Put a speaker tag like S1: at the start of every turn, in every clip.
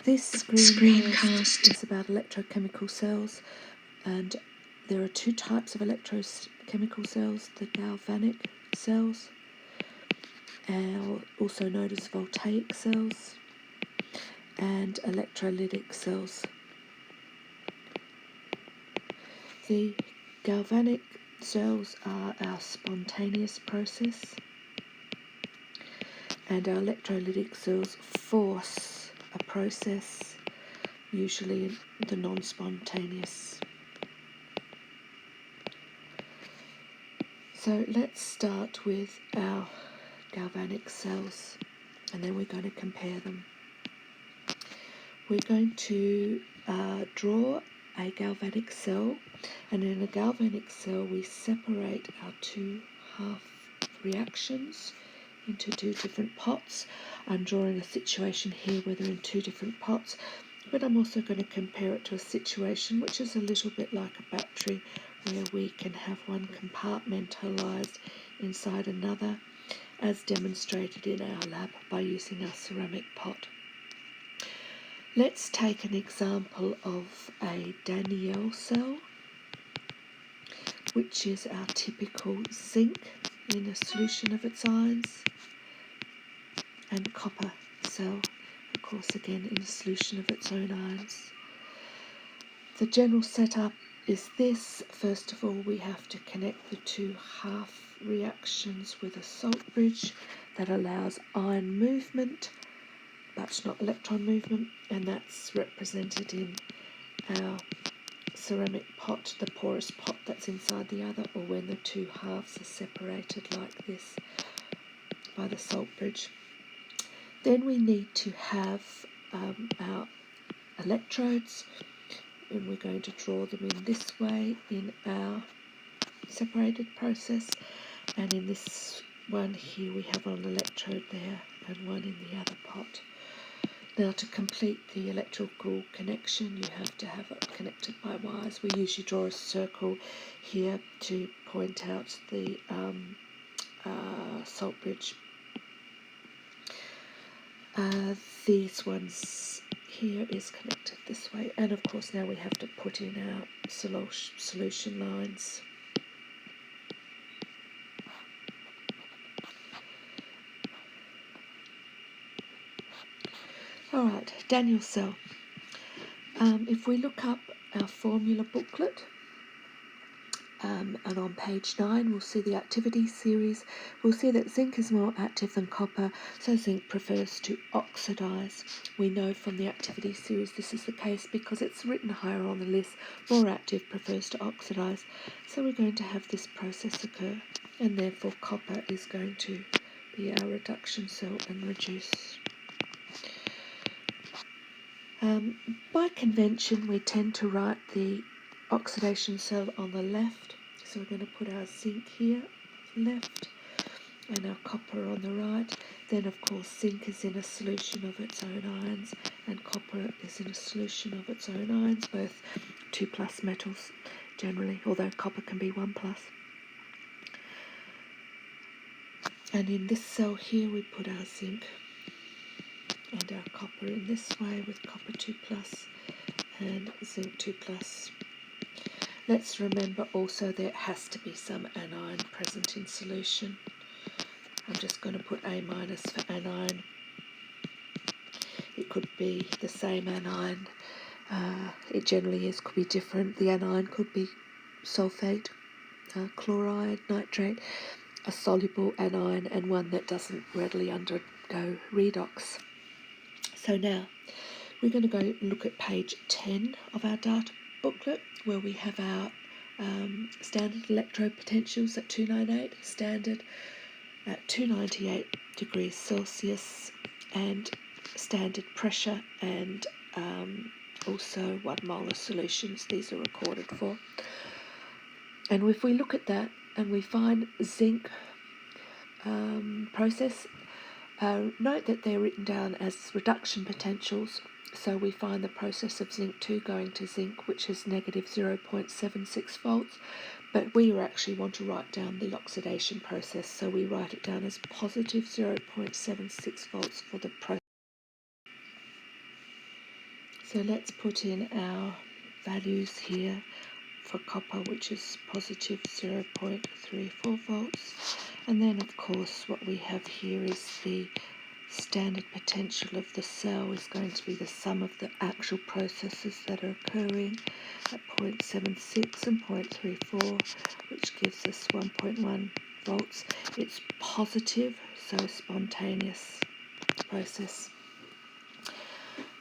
S1: This screencast is about electrochemical cells, and there are two types of electrochemical cells: the galvanic cells, also known as voltaic cells, and electrolytic cells. The galvanic cells are our spontaneous process, and our electrolytic cells force a process, usually the non-spontaneous. So let's start with our galvanic cells, and then we're going to compare them. We're going to draw a galvanic cell, and in a galvanic cell we separate our two half reactions into two different pots. I'm drawing a situation here where they're in two different pots, but I'm also going to compare it to a situation which is a little bit like a battery, where we can have one compartmentalized inside another, as demonstrated in our lab by using our ceramic pot. Let's take an example of a Daniell cell, which is our typical zinc in a solution of its ions, and copper cell, of course, again in a solution of its own ions. The general setup is this. First of all, we have to connect the two half reactions with a salt bridge that allows ion movement but not electron movement, and that's represented in our ceramic pot, the porous pot that's inside the other, or when the two halves are separated like this by the salt bridge. Then we need to have our electrodes, and we're going to draw them in this way in our separated process, and in this one here we have an electrode there and one in the other pot. Now, to complete the electrical connection, you have to have it connected by wires. We usually draw a circle here to point out the salt bridge. These ones here is connected this way, and of course now we have to put in our solution lines. Alright, Daniell cell. If we look up our formula booklet, and on page 9 we'll see the activity series. We'll see that zinc is more active than copper, so zinc prefers to oxidize. We know from the activity series this is the case because it's written higher on the list. More active prefers to oxidize, so we're going to have this process occur, and therefore copper is going to be our reduction cell and reduce. By convention, we tend to write the oxidation cell on the left, so we're going to put our zinc here left and our copper on the right. Then of course zinc is in a solution of its own ions and copper is in a solution of its own ions, both 2+ metals generally, although copper can be 1+. And in this cell here we put our zinc and our copper in this way with copper 2+ and zinc 2+. Let's remember also there has to be some anion present in solution. I'm just going to put A- for anion. It could be the same anion. It generally is, could be different. The anion could be sulfate, chloride, nitrate, a soluble anion, and one that doesn't readily undergo redox. So now we're going to go look at page 10 of our data booklet, where we have our standard electrode potentials at 298, standard at 298 degrees Celsius, and standard pressure, and also 1 molar solutions. These are recorded for. And if we look at that and we find zinc process, note that they're written down as reduction potentials. So we find the process of zinc 2 going to zinc, which is negative 0.76 volts, but we actually want to write down the oxidation process, so we write it down as positive 0.76 volts for the process. So let's put in our values here for copper, which is positive 0.34 volts. And then of course what we have here is the standard potential of the cell is going to be the sum of the actual processes that are occurring at 0.76 and 0.34, which gives us 1.1 volts. It's positive, so a spontaneous process.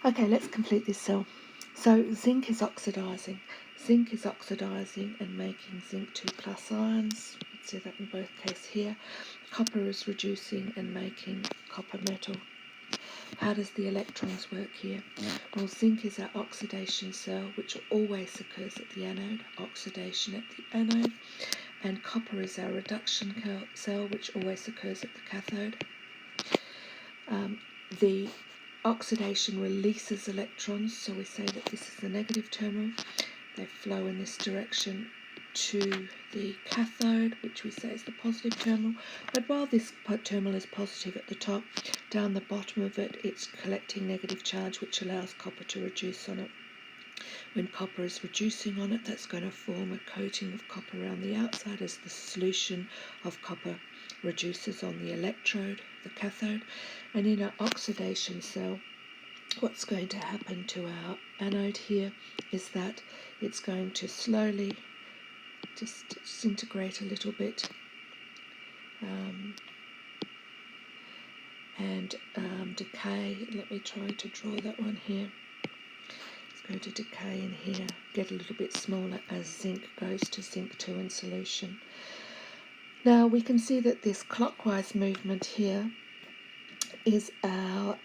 S1: Okay, let's complete this cell. So zinc is oxidizing. Zinc is oxidizing and making zinc 2 plus ions. Let's see that in both cases here. Copper is reducing and making copper metal. How does the electrons work here? Well, zinc is our oxidation cell, which always occurs at the anode, oxidation at the anode, and copper is our reduction cell, which always occurs at the cathode. The oxidation releases electrons, so we say that this is the negative terminal. They flow in this direction to the cathode, which we say is the positive terminal. But while this terminal is positive at the top, down the bottom of it, it's collecting negative charge, which allows copper to reduce on it. When copper is reducing on it, that's going to form a coating of copper around the outside as the solution of copper reduces on the electrode, the cathode. And in our oxidation cell, what's going to happen to our anode here is that it's going to slowly just disintegrate a little bit and decay. Let me try to draw that one here. It's going to decay in here, get a little bit smaller as zinc goes to zinc 2 in solution. Now we can see that this clockwise movement here is our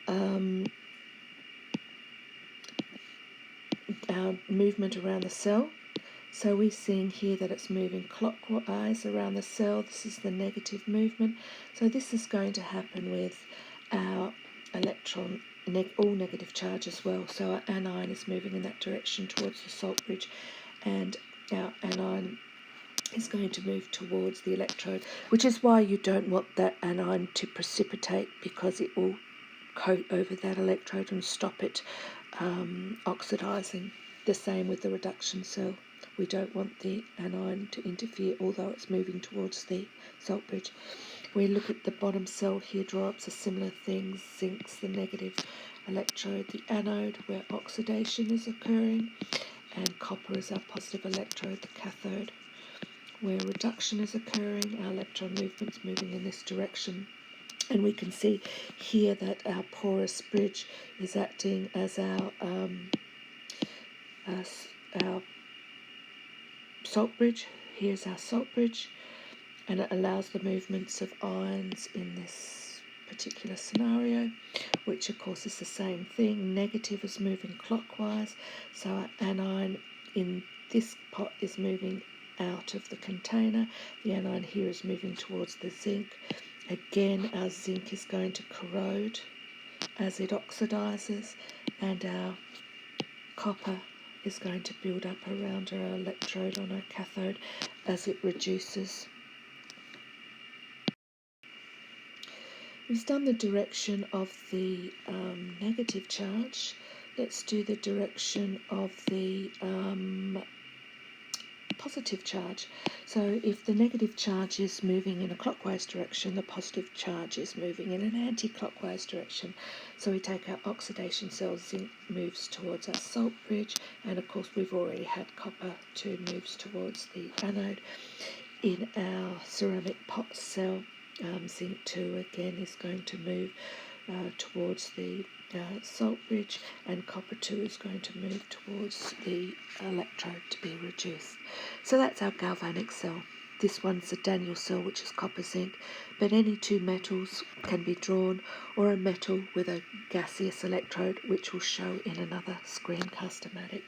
S1: movement around the cell. So we're seeing here that it's moving clockwise around the cell. This is the negative movement. So this is going to happen with our electron, all negative charge as well. So our anion is moving in that direction towards the salt bridge, and our anion is going to move towards the electrode, which is why you don't want that anion to precipitate, because it will coat over that electrode and stop it oxidizing. The same with the reduction cell. We don't want the anion to interfere, although it's moving towards the salt bridge. We look at the bottom cell here, draw up a similar thing. Zinc's the negative electrode, the anode, where oxidation is occurring, and copper is our positive electrode, the cathode, where reduction is occurring. Our electron movement's moving in this direction. And we can see here that our porous bridge is acting as our salt bridge. Here's our salt bridge, and it allows the movements of ions in this particular scenario, which of course is the same thing. Negative is moving clockwise, so our anion in this pot is moving out of the container. The anion here is moving towards the zinc. Again, our zinc is going to corrode as it oxidizes, and our copper is going to build up around our electrode on our cathode as it reduces. We've done the direction of the negative charge. Let's do the direction of the positive charge. So if the negative charge is moving in a clockwise direction, the positive charge is moving in an anti-clockwise direction. So we take our oxidation cell, zinc moves towards our salt bridge, and of course we've already had copper 2 moves towards the anode. In our ceramic pot cell, zinc 2 again is going to move towards the salt bridge, and copper 2 is going to move towards the electrode to be reduced. So that's our galvanic cell. This one's a Daniell cell, which is copper zinc, but any two metals can be drawn, or a metal with a gaseous electrode, which will show in another screencast-o-matic.